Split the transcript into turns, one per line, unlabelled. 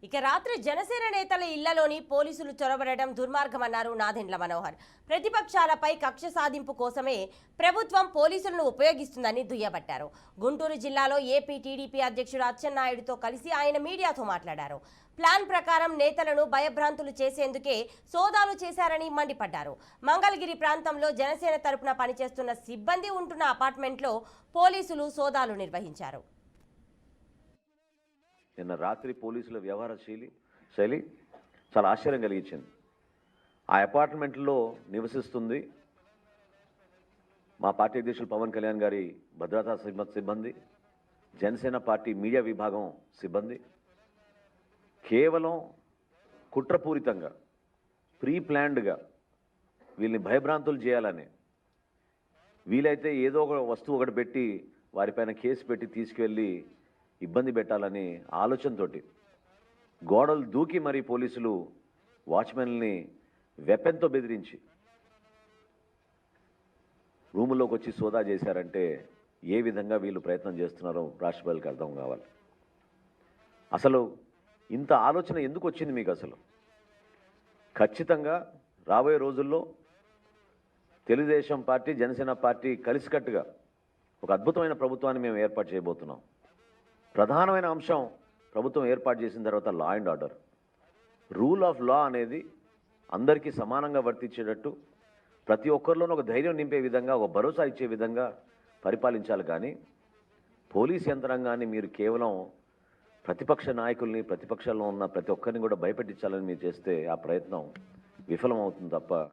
ఇక రాత్రి జనసేన నేతల ఇళ్లలోని పోలీసులు చొరబడడం దుర్మార్గమన్నారు నాదెండ్ల మనోహర్. ప్రతిపక్షాలపై కక్ష సాధింపు కోసమే ప్రభుత్వం పోలీసులను ఉపయోగిస్తుందని దుయ్యబట్టారు. గుంటూరు జిల్లాలో ఏపీ టీడీపీ అధ్యక్షుడు అచ్చెన్నాయుడుతో కలిసి ఆయన మీడియాతో మాట్లాడారు. ప్లాన్ ప్రకారం నేతలను భయభ్రాంతులు చేసేందుకే సోదాలు చేశారని మండిపడ్డారు. మంగళగిరి ప్రాంతంలో జనసేన తరపున పనిచేస్తున్న సిబ్బంది ఉంటున్న అపార్ట్మెంట్లో పోలీసులు సోదాలు నిర్వహించారు.
నిన్న రాత్రి పోలీసుల వ్యవహార శైలి చాలా ఆశ్చర్యం కలిగించింది. ఆ అపార్ట్మెంట్లో నివసిస్తుంది మా పార్టీ అధ్యక్షులు పవన్ కళ్యాణ్ గారి భద్రతా సిబ్బంది, జనసేన పార్టీ మీడియా విభాగం సిబ్బంది. కేవలం కుట్రపూరితంగా ప్రీ ప్లాన్డ్గా వీళ్ళని భయభ్రాంతులు చేయాలని, వీలైతే ఏదో ఒక వస్తువు ఒకటి పెట్టి వారిపైన కేసు పెట్టి తీసుకువెళ్ళి ఇబ్బంది పెట్టాలని ఆలోచనతోటి గోడలు దూకి మరీ పోలీసులు వాచ్మెన్ని వెపన్తో బెదిరించి రూములోకి వచ్చి సోదా చేశారంటే ఏ విధంగా వీళ్ళు ప్రయత్నం చేస్తున్నారో రాష్ట్ర ప్రజలకు అర్థం కావాలి. అసలు ఇంత ఆలోచన ఎందుకు వచ్చింది మీకు? అసలు ఖచ్చితంగా రాబోయే రోజుల్లో తెలుగుదేశం పార్టీ, జనసేన పార్టీ కలిసికట్టుగా ఒక అద్భుతమైన ప్రభుత్వాన్ని మేము ఏర్పాటు చేయబోతున్నాం. ప్రధానమైన అంశం ప్రభుత్వం ఏర్పాటు చేసిన తర్వాత law and order, rule of law అనేది అందరికీ సమానంగా వర్తించేటట్టు, ప్రతి ఒక్కరిలోనూ ఒక ధైర్యం నింపే విధంగా, ఒక భరోసా ఇచ్చే విధంగా పరిపాలించాలి. కానీ పోలీస్ యంత్రాంగాన్ని మీరు కేవలం ప్రతిపక్ష నాయకుల్ని, ప్రతిపక్షంలో ఉన్న ప్రతి ఒక్కరిని కూడా భయపెట్టించాలని మీరు చేస్తే ఆ ప్రయత్నం విఫలమవుతుంది తప్ప